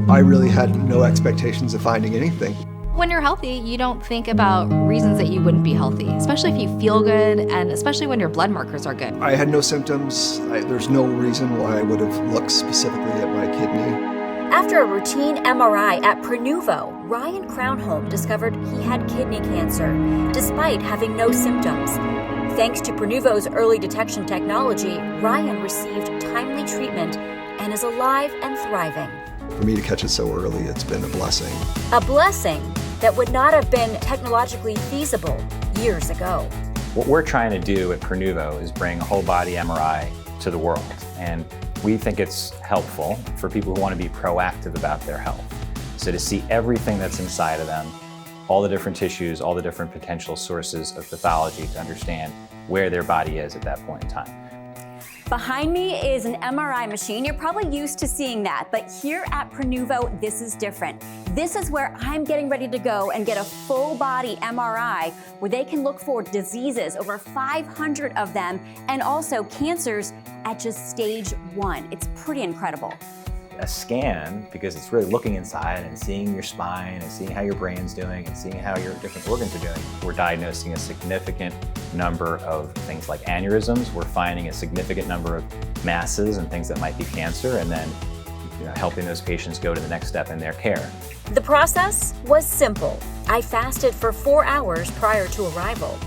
I really had no expectations of finding anything. When you're healthy, you don't think about reasons that you wouldn't be healthy, especially if you feel good and especially when your blood markers are good. I had no symptoms. There's no reason why I would have looked specifically at my kidney. After a routine MRI at Prenuvo, Ryan Crownholm discovered he had kidney cancer, despite having no symptoms. Thanks to Prenuvo's early detection technology, Ryan received timely treatment and is alive and thriving. For me to catch it so early, it's been a blessing. A blessing that would not have been technologically feasible years ago. What we're trying to do at Prenuvo is bring a whole body MRI to the world. And we think it's helpful for people who want to be proactive about their health. So to see everything that's inside of them, all the different tissues, all the different potential sources of pathology to understand where their body is at that point in time. Behind me is an MRI machine. You're probably used to seeing that, but here at Prenuvo, this is different. This is where I'm getting ready to go and get a full body MRI where they can look for diseases, over 500 of them, and also cancers at just stage 1. It's pretty incredible. A scan, because it's really looking inside and seeing your spine and seeing how your brain's doing and seeing how your different organs are doing. We're diagnosing a significant number of things like aneurysms. We're finding a significant number of masses and things that might be cancer, and then helping those patients go to the next step in their care. The process was simple. I fasted for 4 hours prior to arrival.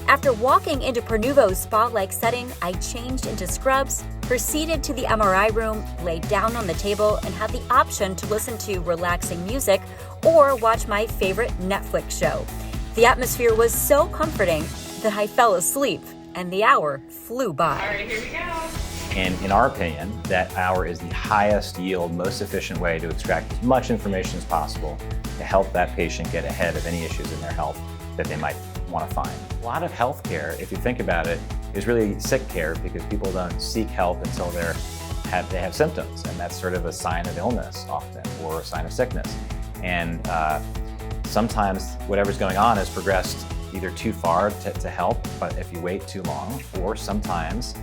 After walking into Prenuvo's spa-like setting, I changed into scrubs, proceeded to the MRI room, laid down on the table, and had the option to listen to relaxing music or watch my favorite Netflix show. The atmosphere was so comforting that I fell asleep, and the hour flew by. All right, here we go. And in our opinion, that hour is the highest yield, most efficient way to extract as much information as possible to help that patient get ahead of any issues in their health that they might want to find. A lot of healthcare, if you think about it, is really sick care because people don't seek help until they have symptoms, and that's sort of a sign of illness often, or a sign of sickness. And sometimes whatever's going on has progressed either too far to help, but if you wait too long, or sometimes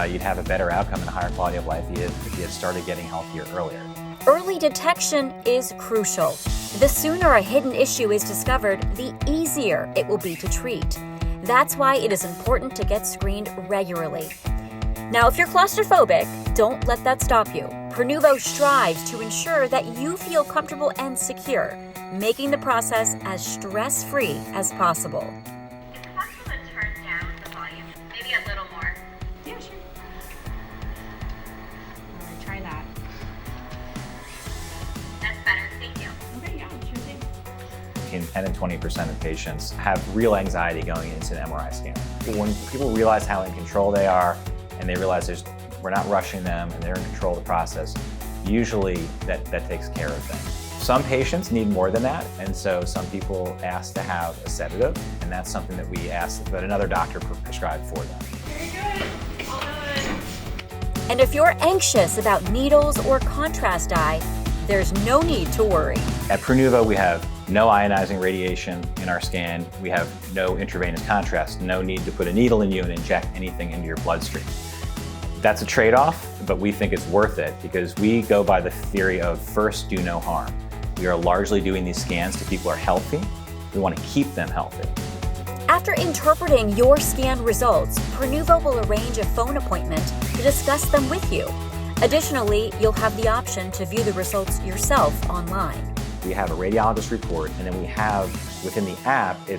you'd have a better outcome and a higher quality of life if you had started getting healthier earlier. Early detection is crucial. The sooner a hidden issue is discovered, the easier it will be to treat. That's why it is important to get screened regularly. Now, if you're claustrophobic, don't let that stop you. Prenuvo strives to ensure that you feel comfortable and secure, making the process as stress-free as possible. Is it possible to turn down the volume? Maybe a little more. Yeah, sure. All right, try that. That's better, thank you. Okay, yeah, sure thing. Between 10 and 20% of patients have real anxiety going into an MRI scan. When people realize how in control they are, and they realize we're not rushing them and they're in control of the process, usually that takes care of things. Some patients need more than that, and so some people ask to have a sedative, and that's something that we ask that another doctor prescribe for them. Very good. All done. And if you're anxious about needles or contrast dye, there's no need to worry. At Prenuvo, we have no ionizing radiation in our scan. We have no intravenous contrast, no need to put a needle in you and inject anything into your bloodstream. That's a trade-off, but we think it's worth it because we go by the theory of first, do no harm. We are largely doing these scans to people who are healthy. We want to keep them healthy. After interpreting your scan results, Prenuvo will arrange a phone appointment to discuss them with you. Additionally, you'll have the option to view the results yourself online. We have a radiologist report, and then we have, within the app, we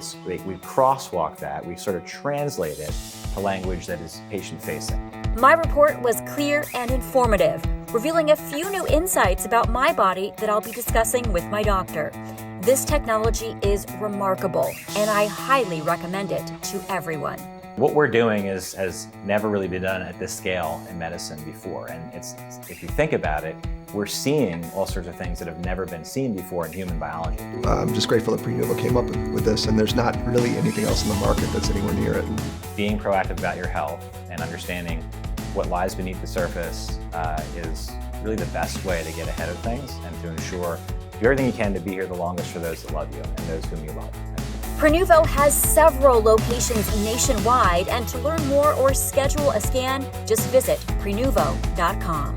crosswalk that, we sort of translate it to language that is patient-facing. My report was clear and informative, revealing a few new insights about my body that I'll be discussing with my doctor. This technology is remarkable, and I highly recommend it to everyone. What we're doing has never really been done at this scale in medicine before, and if you think about it, we're seeing all sorts of things that have never been seen before in human biology. I'm just grateful that Prenuvo came up with this, and there's not really anything else in the market that's anywhere near it. Being proactive about your health and understanding what lies beneath the surface is really the best way to get ahead of things and to ensure do everything you can to be here the longest for those that love you and those whom you love. Prenuvo has several locations nationwide, and to learn more or schedule a scan, just visit Prenuvo.com.